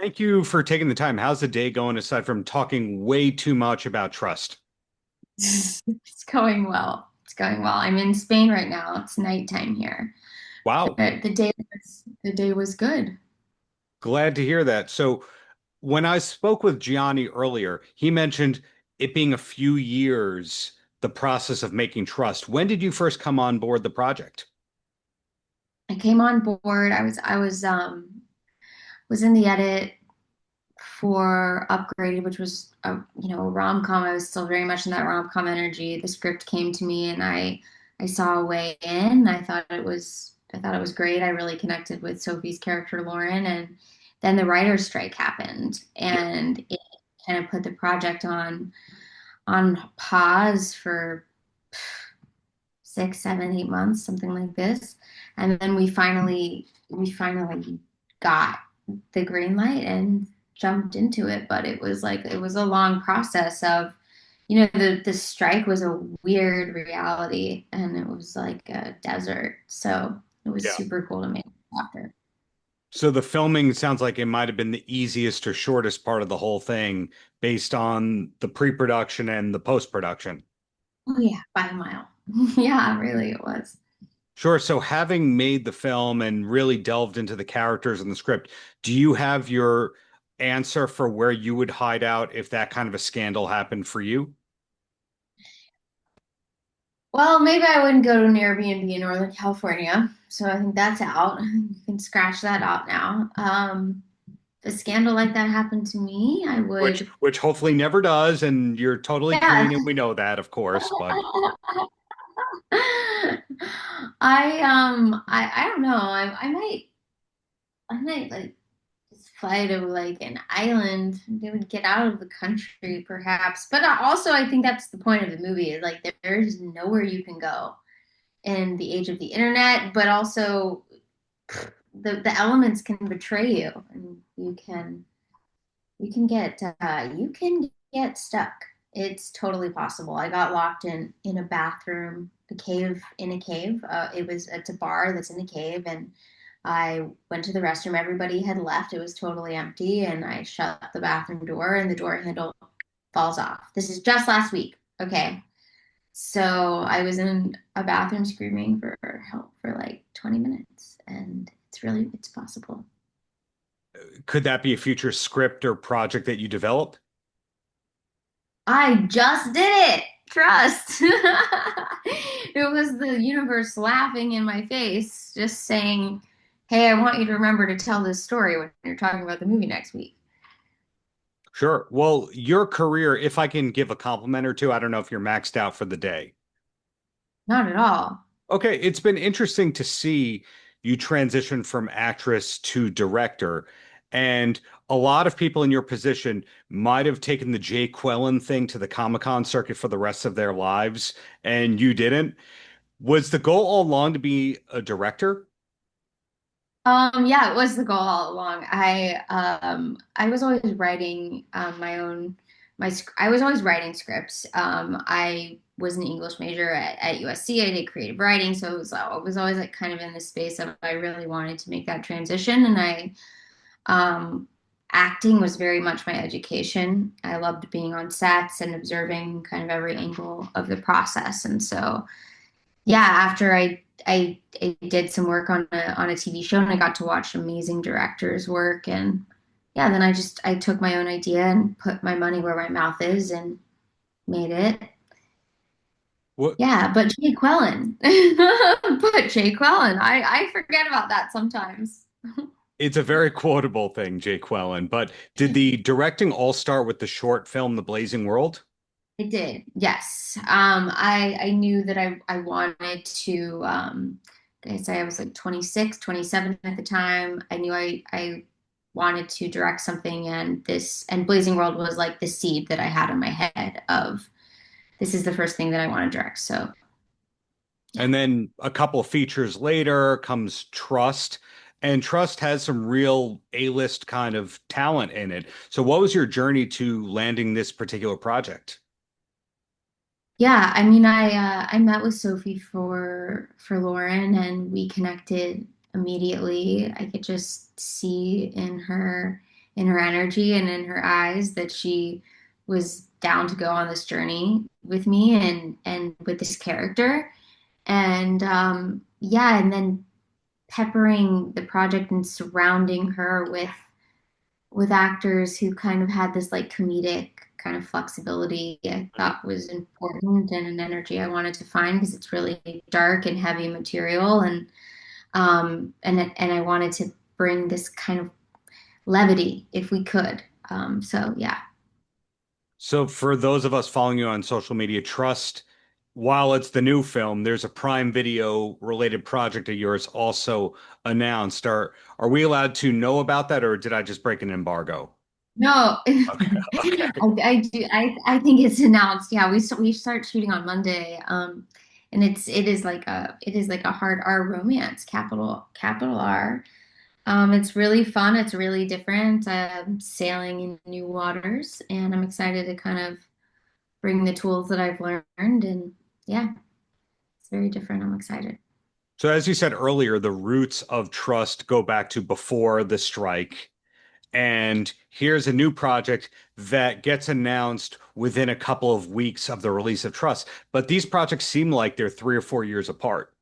Thank you for taking the time. How's the day going aside from talking way too much about trust? It's going well. It's going well. I'm in Spain right now. It's nighttime here. Wow, But the day was good. glad to hear that. So, when I spoke with Gianni earlier, he mentioned it being a few years, the process of making trust. When did you first come on board the project? I came on board. I was in the edit for Upgraded, which was a rom-com. I was still very much in that rom-com energy. The script came to me and I saw a way in. I thought it was great. I really connected with Sophie's character Lauren, and then the writer's strike happened Yeah. and it kind of put the project on pause for 6, 7, 8 months, something like this. And then we finally got the green light and jumped into it. But it was a long process of, the strike was a weird reality and it was like a desert. So it was Yeah. super cool to make after. So the filming sounds like it might have been the easiest or shortest part of the whole thing based on the pre-production and the post-production. Oh yeah, by a mile. Yeah, really it was. Sure. So, having made the film and really delved into the characters and the script, do you have your answer for where you would hide out if that kind of a scandal happened for you? Well, maybe I wouldn't go to an Airbnb in Northern California. So I think that's out. You can scratch that out now. If a scandal like that happened to me, I Which would, which hopefully never does, and you're totally yeah. clean, and we know that, of course. But I don't know. I might like just fly to like an island. They would get out of the country perhaps. But also I think that's the point of the movie is like there's nowhere you can go in the age of the internet, but also the elements can betray you and you can get stuck. It's totally possible. I got locked in a bathroom, a cave in a cave. It's a bar that's in a cave, and I went to the restroom. Everybody had left. It was totally empty, and I shut the bathroom door, and the door handle falls off. This is just last week. Okay. So I was in a bathroom screaming for help for like 20 minutes, and it's possible. could that be a future script or project that you develop? I just did it. Trust. It was the universe laughing in my face, just saying, "Hey, I want you to remember to tell this story when you're talking about the movie next week." Sure. Well, your career, if I can give a compliment or two, I don't know if you're maxed out for the day. Not at all. Okay, it's been interesting to see you transition from actress to director. And a lot of people in your position might have taken the Jay Quellen thing to the Comic-Con circuit for the rest of their lives, and you didn't. Was the goal all along to be a director? Yeah, it was the goal all along. I was always writing my own I was always writing scripts. I was an English major at USC. I did creative writing, so it was always like kind of in the space of I really wanted to make that transition, and um acting was very much my education. I loved being on sets and observing kind of every angle of the process, and so yeah, after I did some work on a TV show and I got to watch amazing directors work, and yeah, then I took my own idea and put my money where my mouth is and made it. What Yeah, but Jay Quellen. But Jay Quellen. I forget about that sometimes. it's a very quotable thing, Jay Quellen, but did the directing all start with the short film The Blazing World? I did, yes. I knew that I wanted to I say I was like 26, 27 at the time. I knew I wanted to direct something, and Blazing World was like the seed that I had in my head of this is the first thing that I want to direct. So yeah. And then a couple features later comes Trust, and Trust has some real A-list kind of talent in it. So what was your journey to landing this particular project? Yeah, I mean, I met with Sophie for Lauren, and we connected immediately. I could just see in her in her energy and in her eyes that she was down to go on this journey with me and with this character. And yeah, and then peppering the project and surrounding her with actors who kind of had this like comedic kind of flexibility I Mhm. thought was important and an energy I wanted to find because it's really dark and heavy material and I wanted to bring this kind of levity if we could. So yeah. So for those of us following you on social media, Trust, while it's the new film, there's a Prime Video related project of yours also announced. Are we allowed to know about that, or did I just break an embargo? No, Okay, okay. I do. I think it's announced. Yeah, we start shooting on Monday. And it is like a hard R romance, capital R. It's really fun. It's really different. Sailing in new waters, and I'm excited to kind of bring the tools that I've learned. And yeah, it's very different. I'm excited. So as you said earlier, the roots of Trust go back to before the strike. And here's a new project that gets announced within a couple of weeks of the release of Trust. But these projects seem like they're 3 or 4 years apart.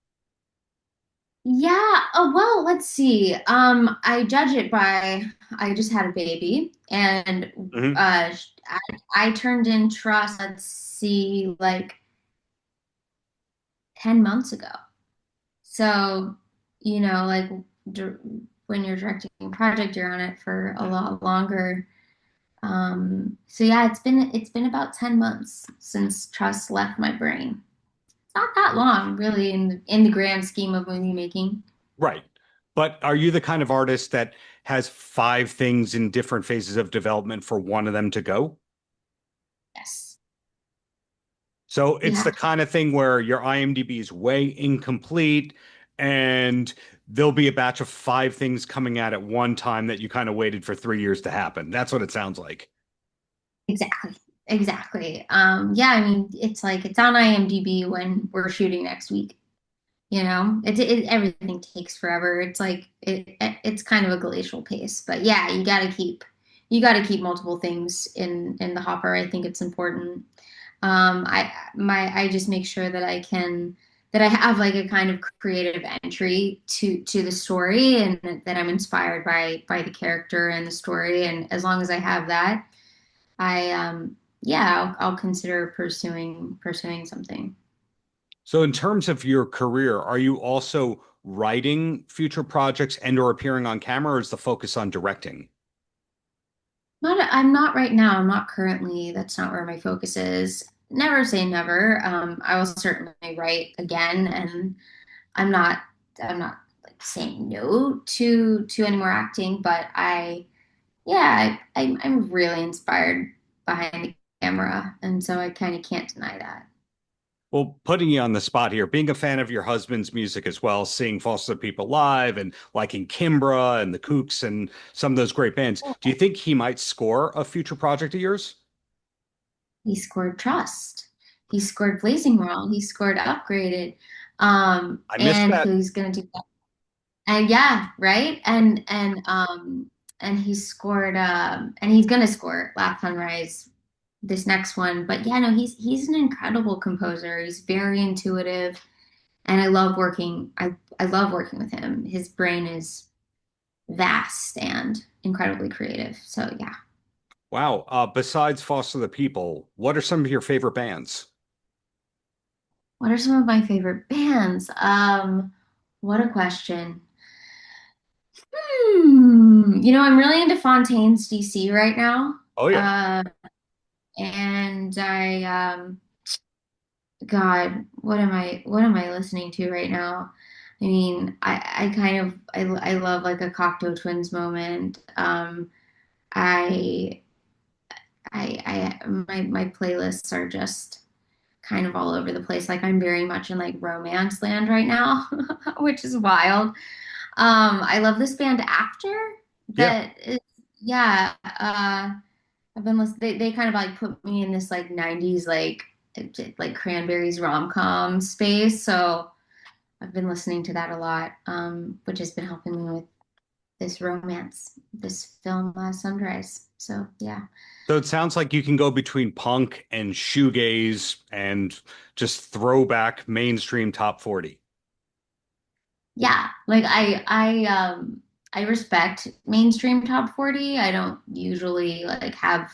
Yeah, well, let's see. I judge it by I just had a baby, and Hmm. I turned in trust, let's see, like 10 months ago. So, like dir when you're directing a project, you're on it for a lot longer. So yeah, it's been about 10 months since trust left my brain. It's not that long, really, in the grand scheme of movie making. Right. But are you the kind of artist that has 5 things in different phases of development for one of them to go? Yes. So it's Yeah. the kind of thing where your IMDb is way incomplete and there'll be a batch of 5 things coming out at one time that you kind of waited for 3 years to happen. That's what it sounds like. Exactly. Exactly. Yeah, I mean, it's like it's on IMDb when we're shooting next week. Everything takes forever. It's kind of a glacial pace. But yeah, you got to keep multiple things in the hopper. I think it's important. I just make sure that I have like a kind of creative entry to the story and that I'm inspired by the character and the story. And as long as I have that, yeah, I'll consider pursuing something. So in terms of your career, are you also writing future projects and or appearing on camera, or is the focus on directing? I'm not right now. I'm not currently. That's not where my focus is. Never say never. I will certainly write again, and I'm not. I'm not like saying no to any more acting, but yeah, I'm really inspired behind the camera, and so I kind of can't deny that. Well, putting you on the spot here, being a fan of your husband's music as well, seeing Foster the People live and liking Kimbra and the Kooks and some of those great bands, do you think he might score a future project of yours? He scored Trust. He scored Blazing World. He scored Upgraded. I missed And that. he's gonna do that. And yeah, right. And he scored. And he's gonna score Laugh Sunrise, this next one. But yeah, no, he's an incredible composer. He's very intuitive, and I love working with him. His brain is vast and incredibly creative. So yeah. Wow. Besides Foster the People, what are some of your favorite bands? What are some of my favorite bands? What a question. I'm really into Fontaine's DC right now. Oh, yeah. Uh, and God, what am I listening to right now? I mean, I love like a Cocteau Twins moment. I, my playlists are just kind of all over the place. Like I'm very much in like romance land right now, which is wild. I love this band After Yeah. that is, yeah, I've been listening, they kind of like put me in this like 90s like Cranberries rom-com space. So I've been listening to that a lot, which has been helping me with this romance, this film, Sunrise. So yeah. So it sounds like you can go between punk and shoegaze and just throwback mainstream top 40. Yeah, like I respect mainstream top 40. I don't usually like have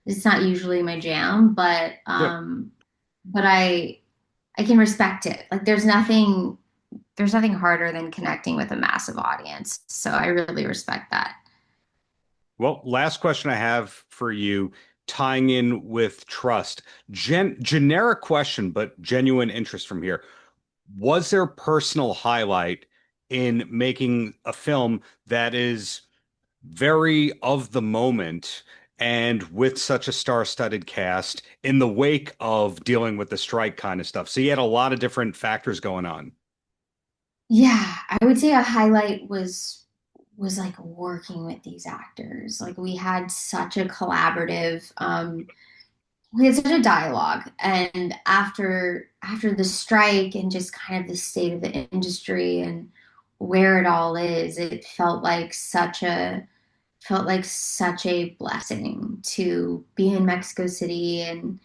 it's not usually my jam, Yeah. but I can respect it. Like there's nothing harder than connecting with a massive audience. So I really respect that. Well, last question I have for you, tying in with trust. Generic question, but genuine interest from here. Was there a personal highlight in making a film that is very of the moment and with such a star-studded cast in the wake of dealing with the strike kind of stuff? So you had a lot of different factors going on. Yeah, I would say a highlight was like working with these actors. Like we had such a collaborative we had such a dialogue, and after the strike and just kind of the state of the industry and where it all is, it felt like such a blessing to be in Mexico City and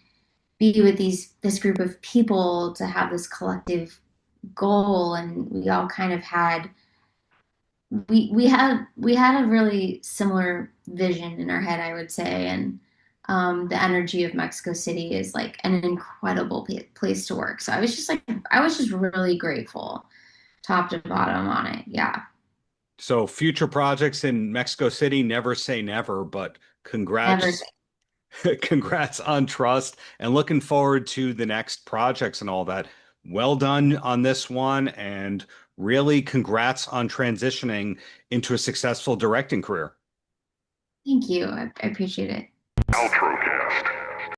be with this group of people, to have this collective goal. And we all kind of had we had a really similar vision in our head, I would say. And the energy of Mexico City is like an incredible place to work. So I was just really grateful, top to bottom, on it. Yeah, So future projects in Mexico City, never say never, but never. congrats, congrats on Trust and looking forward to the next projects and all that. Well done on this one, and really congrats on transitioning into a successful directing career. Thank you. I appreciate it. Paltrocast.